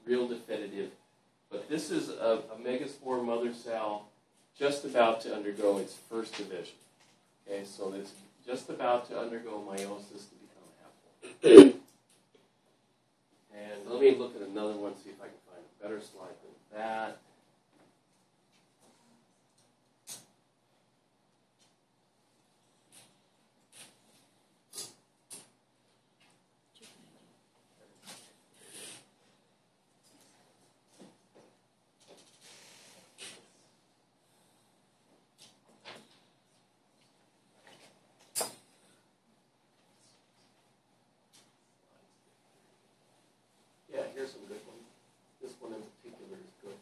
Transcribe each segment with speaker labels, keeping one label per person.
Speaker 1: real definitive. But this is a megaspore mother cell just about to undergo its first division. Okay, so it's just about to undergo meiosis to become haploid. And let me look at another one, see if I can find a better slide than that. Here's some good ones. This one in particular is good.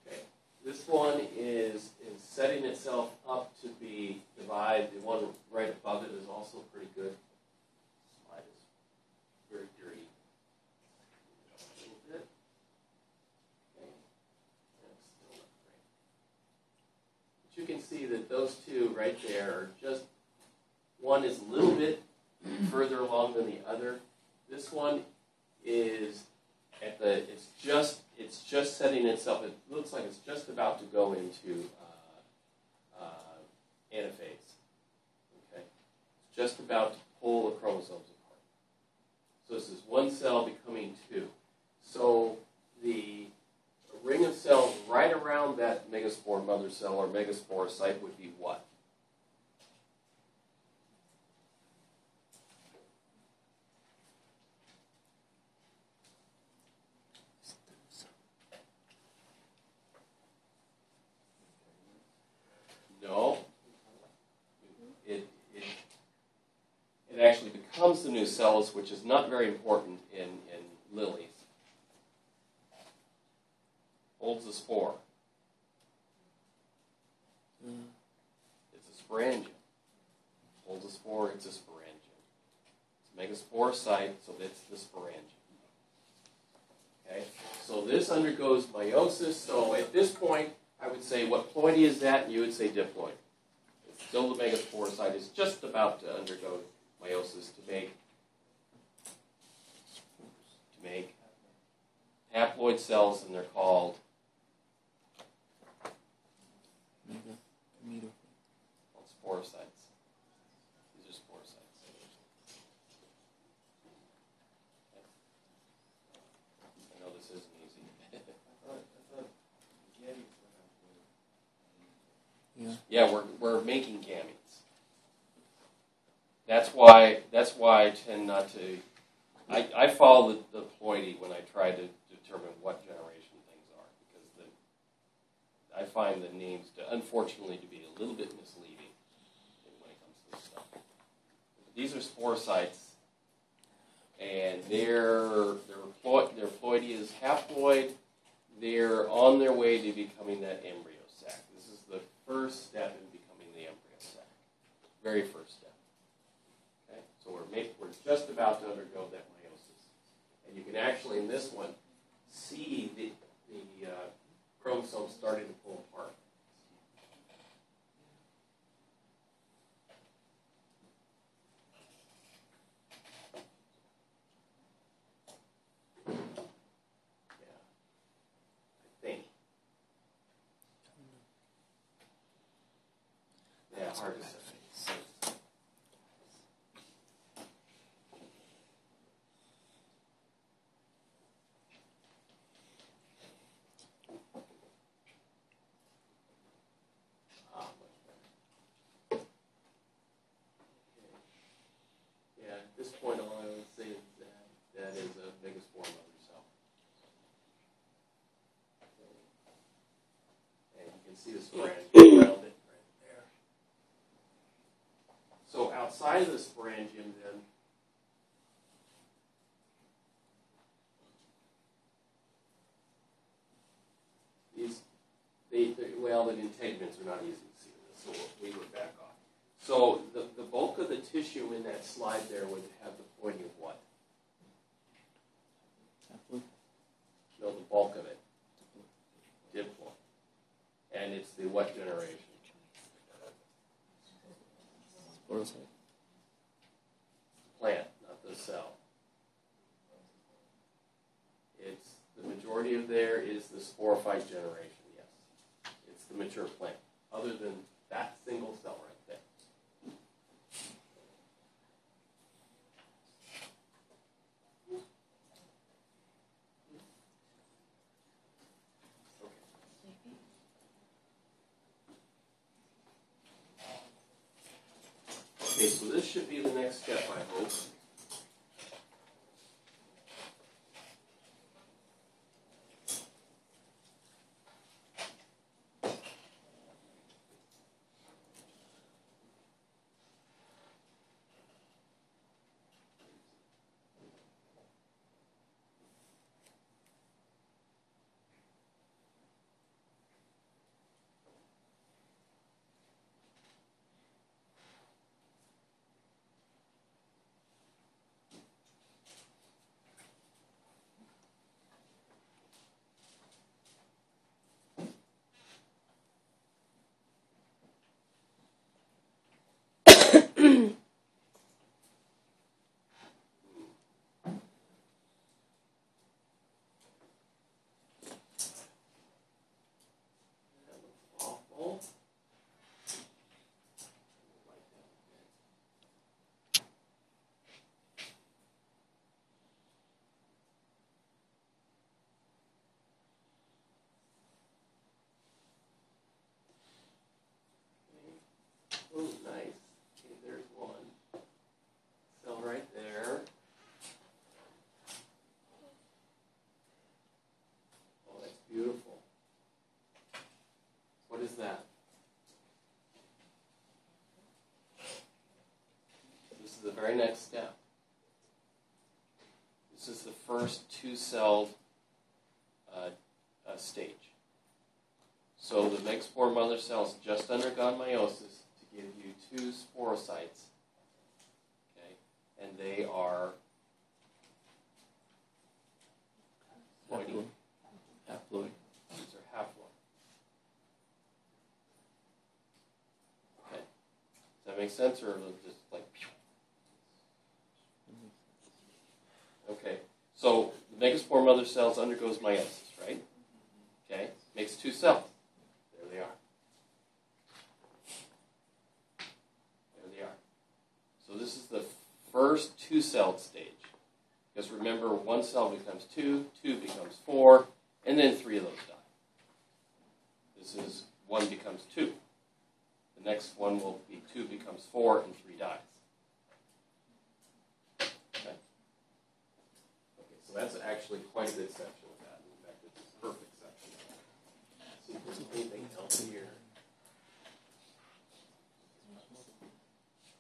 Speaker 1: Okay, this one is setting itself up to be divided. The one right above it is also pretty good. This slide is very dirty. A little bit. Okay, that's still not great. But you can see that those two right there are just, one is a little bit further along than the other. This one is at the, it's just setting itself, it looks like it's just about to go into anaphase. Okay? It's just about to pull the chromosomes apart. So this is one cell becoming two. So the ring of cells right around that megaspore mother cell or megaspore site would be what? No, it actually becomes the new cells, which is not very important in lilies. Holds the spore. It's a sporangium. Holds the spore, it's a sporangium. It's a megaspore site, so that's the sporangium. Okay, so this undergoes meiosis, so at this point, I would say, what ploidy is that? And you would say diploid. It's still the megaspore site. It's just about to undergo meiosis to make haploid cells, and they're called sporocytes. These are sporocytes. I know this isn't easy. Yeah, we're making gametes. That's why I tend not to. I follow the ploidy when I try to determine what generation things are, because I find the names unfortunately to be a little bit misleading when it comes to this stuff. These are sporocytes, and their ploidy is haploid. They're on their way to becoming that embryo sac. This is the first step in becoming the embryo sac. Very first step. Okay, so we're just about to undergo that meiosis, and you can actually in this one see the chromosomes starting to pull apart. Hard to say. Yeah, at this point, all I would say is that is a megaspore mother cell. And you can see the sporangium around it. So outside of the sporangium, then, the integuments are not easy to see, so we would back off. So the bulk of the tissue in that slide there would have the ploidy of what? No, the bulk of it. Diploid. And it's the what generation? Plant, not the cell. majority of there is the sporophyte generation, yes. It's the mature plant, other than that single cell right there. Okay, so this should be the next step, I hope. Oh, nice. Okay, there's one cell right there. Oh, that's beautiful. What is that? This is the very next step. This is the first two-celled stage. So the megaspore mother cell has just undergone meiosis to give you two sporocytes. Okay, and they are
Speaker 2: Haploid.
Speaker 1: These are haploid. Okay, does that make sense, or just like? Okay, so the megaspore mother cells undergoes meiosis, right? Okay, makes two cells. There they are. There they are. So this is the first two-celled stage. Because remember, one cell becomes two, two becomes four, and then three of those die. This is one becomes two. The next one will be two becomes four, and three dies. Okay. Okay, so that's actually quite a good section of that. In fact, it's a perfect section. Let's see if there's anything else here.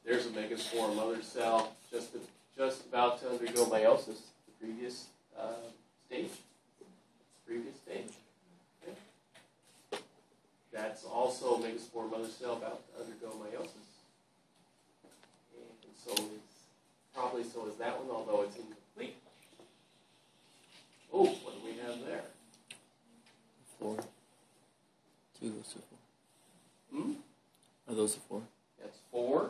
Speaker 1: There's a megaspore mother cell just about to undergo meiosis, the previous stage. Okay. That's also a megaspore mother cell about to undergo meiosis. And so is that one, although it's incomplete. Oh, what do we have there?
Speaker 2: 4. 2 goes to 4.
Speaker 1: Hmm?
Speaker 2: Are those the 4?
Speaker 1: That's 4.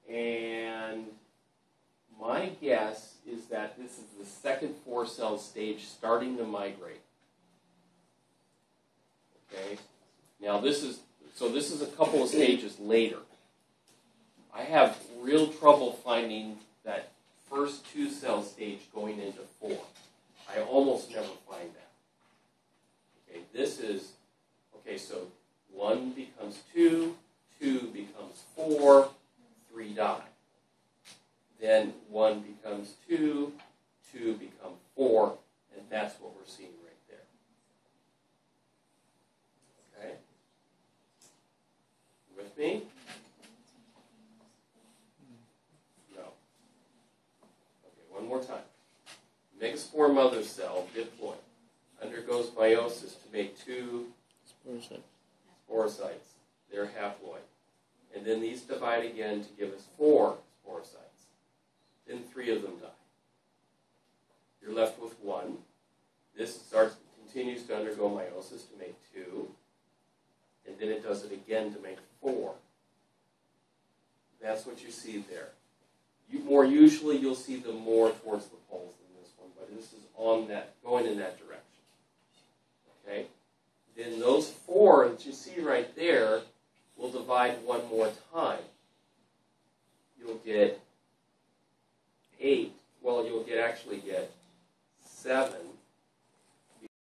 Speaker 1: And my guess is that this is the second 4-cell stage starting to migrate. Okay? Now this is a couple of stages later. I have real trouble finding that first 2-cell stage going into 4. I almost never find that. Okay, this is, okay, so 1 becomes 2, 2 becomes 4, 3 die. Then 1 becomes 2, 2 becomes 4, and that's what we're seeing right there. Okay? With me? No. Okay, one more time. Megaspore mother cell, diploid, undergoes meiosis to make 2 sporocytes. They're haploid. And then these divide again to give us 4 sporocytes. Then 3 of them die. You're left with 1. This continues to undergo meiosis to make 2. And then it does it again to make 4. That's what you see there. More usually you'll see them more towards the poles than this one, but this is going in that direction. what you see right there will divide one more time. You'll get 8. Well, you'll actually get 7